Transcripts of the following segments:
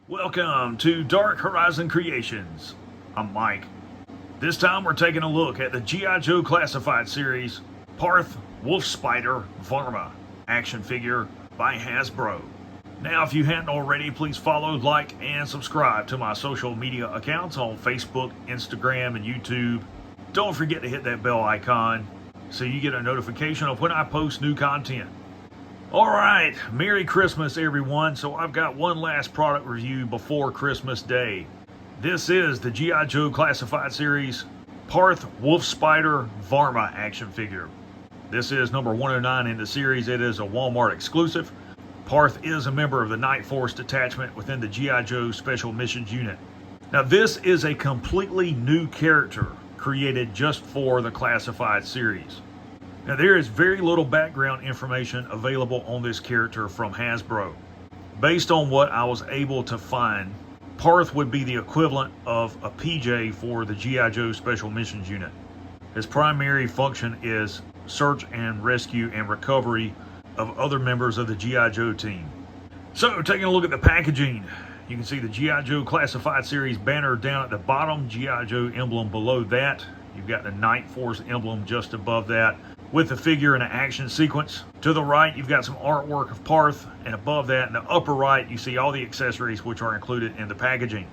Welcome to Dark Horizon Creations. I'm Mike. This time we're taking a look at the G.I. Joe Classified series Parth Wolf Spider Varma action figure by Hasbro. Now, if you hadn't already, please follow, like, and subscribe to my social media accounts on Facebook, Instagram, and YouTube. Don't forget to hit that bell icon so you get a notification of when I post new content. Alright, Merry Christmas everyone. So I've got one last product review before Christmas Day. This is the G.I. Joe Classified Series Parth Wolf Spider Varma action figure. This is number 109 in the series. It is a Walmart exclusive. Parth is a member of the Night Force detachment within the G.I. Joe Special Missions unit. Now this is a completely new character created just for the Classified series. Now there is very little background information available on this character from Hasbro. Based on what I was able to find, Parth would be the equivalent of a PJ for the G.I. Joe Special Missions unit. His primary function is search and rescue and recovery of other members of the G.I. Joe team. So taking a look at the packaging, you can see the G.I. Joe Classified Series banner down at the bottom, G.I. Joe emblem below that. You've got the Night Force emblem just above that, with the figure in an action sequence. To the right, you've got some artwork of Parth, and above that, in the upper right, you see all the accessories which are included in the packaging.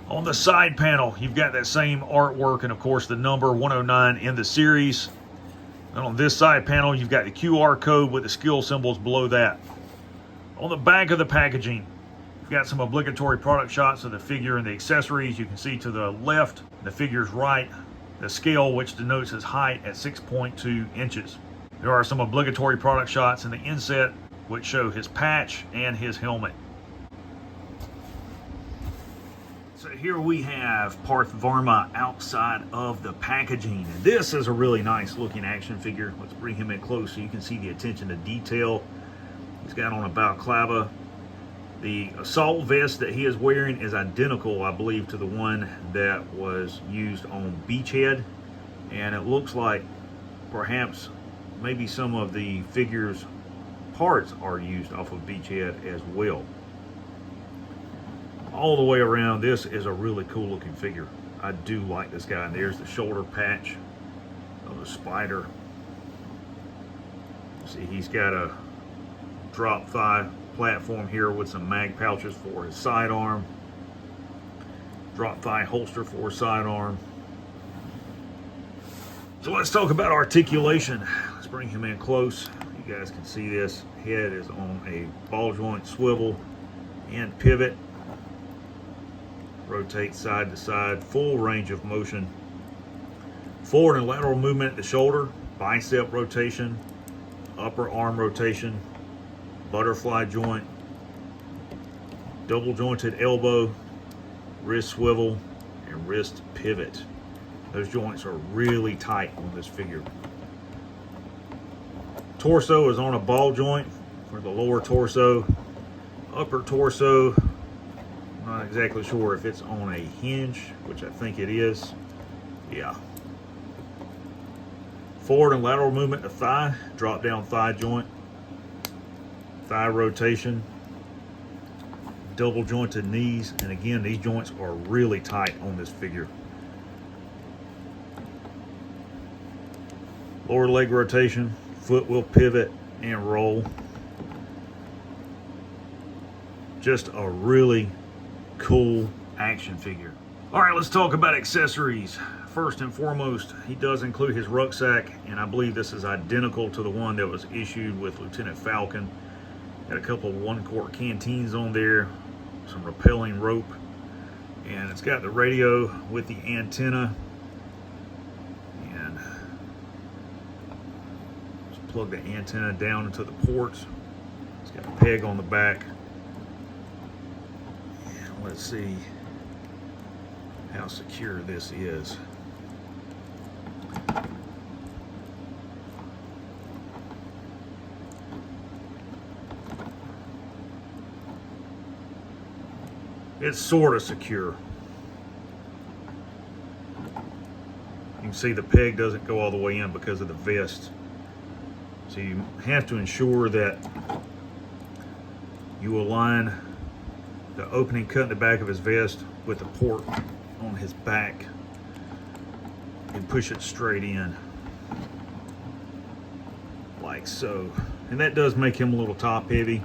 On the side panel, you've got that same artwork and, of course, the number 109 in the series. And on this side panel, you've got the QR code with the skill symbols below that. On the back of the packaging, you've got some obligatory product shots of the figure and the accessories. You can see to the left, the figure's right, the scale which denotes his height at 6.2 inches. There are some obligatory product shots in the inset which show his patch and his helmet. So here we have Parth Varma outside of the packaging. And this is a really nice looking action figure. Let's bring him in close so you can see the attention to detail. He's got on a balaclava. The assault vest that he is wearing is identical, I believe, to the one that was used on Beachhead. And it looks like perhaps maybe some of the figure's parts are used off of Beachhead as well. All the way around, this is a really cool looking figure. I do like this guy. And there's the shoulder patch of the spider. See, he's got a drop thigh platform here with some mag pouches for his sidearm, drop thigh holster for his sidearm. So let's talk about articulation. Let's bring him in close. You guys can see this head is on a ball joint swivel and pivot. Rotate side to side, full range of motion. Forward and lateral movement at the shoulder, bicep rotation, upper arm rotation, butterfly joint, double jointed elbow, wrist swivel, and wrist pivot. Those joints are really tight on this figure. Torso is on a ball joint for the lower torso. Upper torso, I'm not exactly sure if it's on a hinge, which I think it is. Yeah. Forward and lateral movement to thigh, drop down thigh joint, thigh rotation, double jointed knees, and again, these joints are really tight on this figure. Lower leg rotation, foot will pivot and roll. Just a really cool action figure. All right, let's talk about accessories. First and foremost, he does include his rucksack, and I believe this is identical to the one that was issued with Lieutenant Falcon. Got a couple of 1-quart canteens on there, some rappelling rope, and it's got the radio with the antenna. And just plug the antenna down into the ports. It's got a peg on the back. And let's see how secure this is. It's sort of secure. You can see the peg doesn't go all the way in because of the vest. So you have to ensure that you align the opening cut in the back of his vest with the port on his back and push it straight in like so. And that does make him a little top heavy,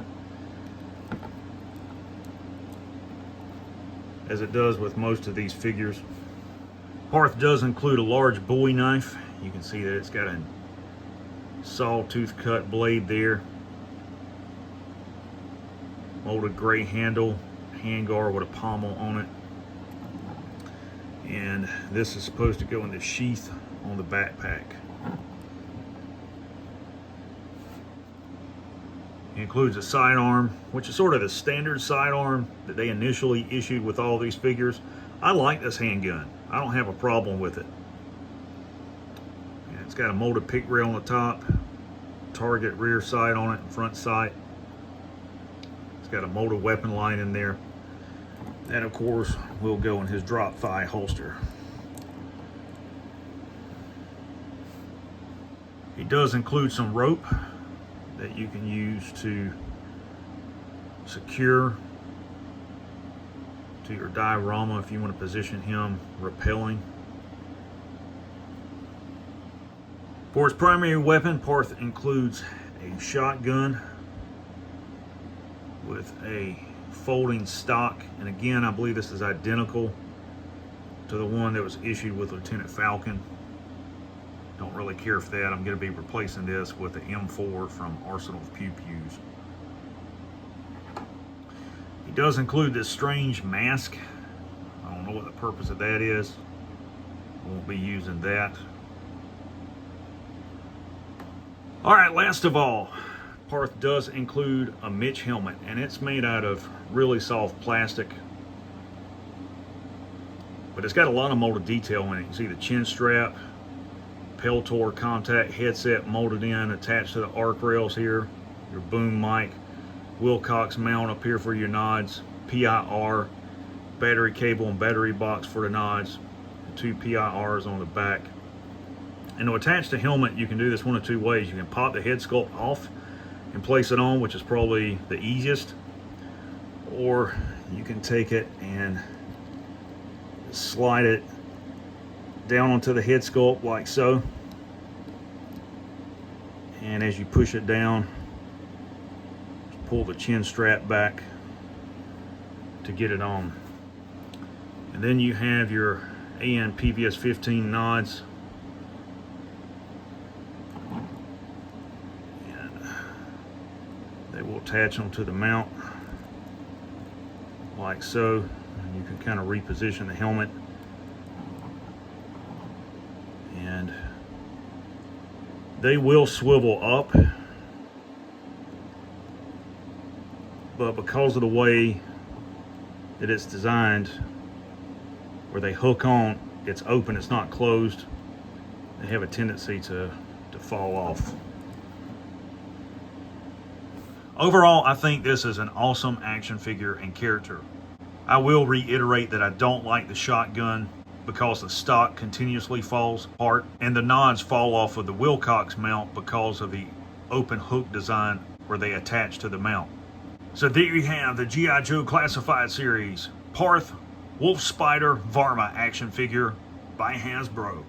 as it does with most of these figures. Parth does include a large Bowie knife. You can see that it's got a sawtooth cut blade there, molded gray handle, handguard with a pommel on it, and this is supposed to go in the sheath on the backpack. It includes a sidearm, which is sort of the standard sidearm that they initially issued with all these figures. I like this handgun. I don't have a problem with it. And it's got a molded pick rail on the top, target rear sight on it, and front sight. It's got a molded weapon line in there. That, of course, will go in his drop thigh holster. He does include some rope that you can use to secure to your diorama if you want to position him rappelling. For his primary weapon, Parth includes a shotgun with a folding stock, and again, I believe this is identical to the one that was issued with Lieutenant Falcon. Don't really care for that. I'm going to be replacing this with the M4 from Arsenal of Pew Pews. He does include this strange mask. I don't know what the purpose of that is. Won't be using that. All right, last of all, Parth does include a Mitch helmet, and it's made out of really soft plastic, but it's got a lot of molded detail in it. You can see the chin strap, Peltor contact headset molded in, attached to the arc rails here, your boom mic, Wilcox mount up here for your nods, PIR, battery cable and battery box for the nods, 2 PIRs on the back. And to attach the helmet, you can do this one of two ways. You can pop the head sculpt off and place it on, which is probably the easiest, or you can take it and slide it down onto the head sculpt like so, and as you push it down, pull the chin strap back to get it on. And then you have your AN PVS 15 nods, and they will attach them to the mount like so, and you can kind of reposition the helmet, and they will swivel up, but because of the way that it's designed, where they hook on, it's open, it's not closed, they have a tendency to fall off. Overall, I think this is an awesome action figure and character. I will reiterate that I don't like the shotgun because the stock continuously falls apart, and the nods fall off of the Wilcox mount because of the open hook design where they attach to the mount. So there you have the G.I. Joe Classified Series Parth Wolf Spider Varma action figure by Hasbro.